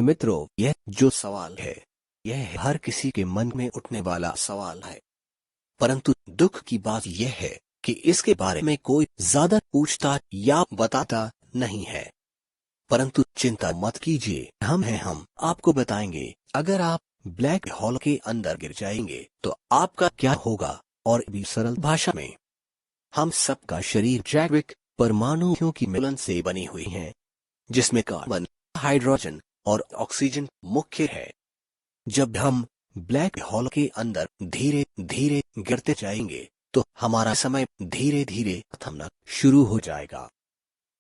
मित्रों, यह जो सवाल है यह हर किसी के मन में उठने वाला सवाल है, परंतु दुख की बात यह है कि इसके बारे में कोई ज्यादा पूछता या बताता नहीं है। परंतु चिंता मत कीजिए, हम आपको बताएंगे। अगर आप ब्लैक होल के अंदर गिर जाएंगे तो आपका क्या होगा। और भी सरल भाषा में, हम सबका शरीर जैविक परमाणुओं की मिलन से बनी हुई है, जिसमें कार्बन, हाइड्रोजन और ऑक्सीजन मुख्य है। जब हम ब्लैक होल के अंदर धीरे धीरे गिरते जाएंगे तो हमारा समय धीरे धीरे थमना शुरू हो जाएगा।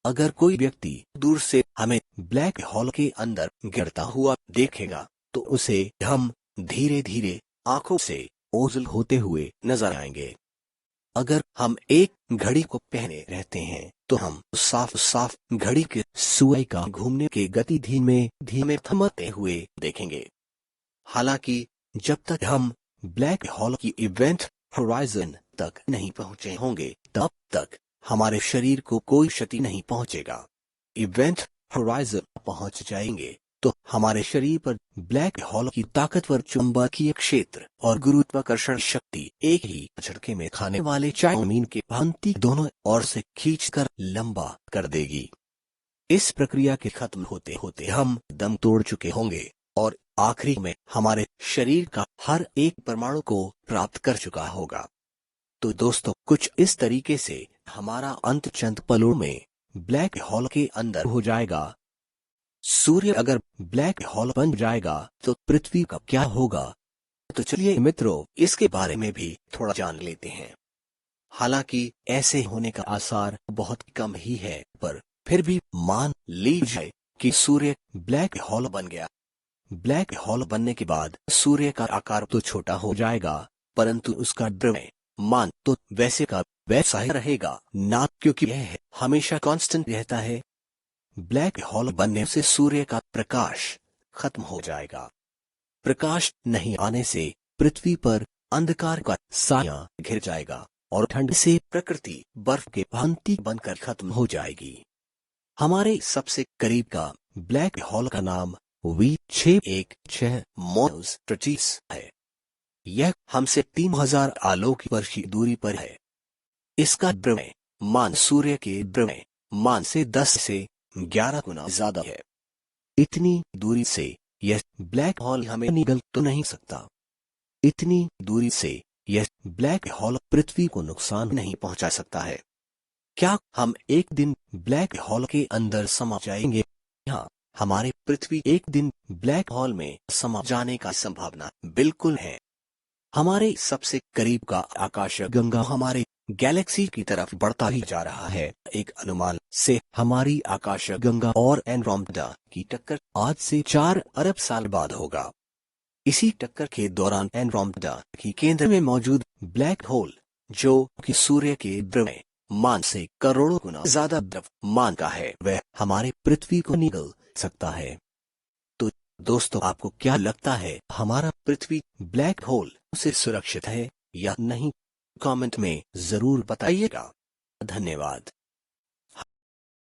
अगर कोई व्यक्ति दूर से हमें ब्लैक होल के अंदर गिरता हुआ देखेगा तो उसे हम धीरे धीरे आंखों से ओझल होते हुए नजर आएंगे। अगर हम एक घड़ी को पहने रहते हैं तो हम साफ साफ घड़ी के सुई का घूमने के गति धीमे धीमे थमते हुए देखेंगे। हालांकि जब तक हम ब्लैक होल की इवेंट होराइजन तक नहीं पहुंचे होंगे तब तक हमारे शरीर को कोई क्षति नहीं पहुंचेगा। इवेंट होराइजन पहुंच जाएंगे तो हमारे शरीर पर ब्लैक होल की ताकतवर चुंबकीय क्षेत्र और गुरुत्वाकर्षण शक्ति एक ही झटके में खाने वाले चाउमीन के भांति दोनों ओर से खींचकर लंबा कर देगी। इस प्रक्रिया के खत्म होते होते हम दम तोड़ चुके होंगे और आखिरी में हमारे शरीर का हर एक परमाणु को प्राप्त कर चुका होगा। तो दोस्तों, कुछ इस तरीके से हमारा अंत चंद पलों में ब्लैक होल के अंदर हो जाएगा। सूर्य अगर ब्लैक होल बन जाएगा तो पृथ्वी का क्या होगा। तो चलिए मित्रों, इसके बारे में भी थोड़ा जान लेते हैं। हालांकि ऐसे होने का आसार बहुत कम ही है, पर फिर भी मान लीजिए कि सूर्य ब्लैक होल बन गया। ब्लैक होल बनने के बाद सूर्य का आकार तो छोटा हो जाएगा, परंतु उसका द्रव्यमान तो वैसे का वैसा ही रहेगा ना, क्योंकि यह हमेशा कांस्टेंट रहता है। ब्लैक होल बनने से सूर्य का प्रकाश खत्म हो जाएगा। प्रकाश नहीं आने से पृथ्वी पर अंधकार का साया घिर जाएगा और ठंड से प्रकृति बर्फ के भांति बनकर खत्म हो जाएगी। हमारे सबसे करीब का ब्लैक होल का नाम V616 मोन्स ट्रचीस है। यह हमसे 3000 आलोक वर्ष की दूरी पर है। इसका द्रव्यमान सूर्य के द्रव्यमान से 10 से 11 गुना ज्यादा है। इतनी दूरी से यह ब्लैक होल हमें निगल तो नहीं सकता। इतनी दूरी से यह ब्लैक होल पृथ्वी को नुकसान नहीं पहुंचा सकता है। क्या हम एक दिन ब्लैक होल के अंदर समा जाएंगे? हाँ, हमारे पृथ्वी एक दिन ब्लैक होल में समा जाने का संभावना बिल्कुल है। हमारे सबसे करीब का आकाश गंगा हमारे गैलेक्सी की तरफ बढ़ता ही जा रहा है। एक अनुमान से हमारी आकाश गंगा और एंड्रोमेडा की टक्कर आज से 4 अरब साल बाद होगा। इसी टक्कर के दौरान एंड्रोमेडा की केंद्र में मौजूद ब्लैक होल, जो कि सूर्य के द्रव्यमान से करोड़ों गुना ज्यादा द्रव्यमान का है, वह हमारे पृथ्वी को निगल सकता है। तो दोस्तों, आपको क्या लगता है, हमारा पृथ्वी ब्लैक होल से सुरक्षित है या नहीं? कमेंट में जरूर बताइएगा। धन्यवाद।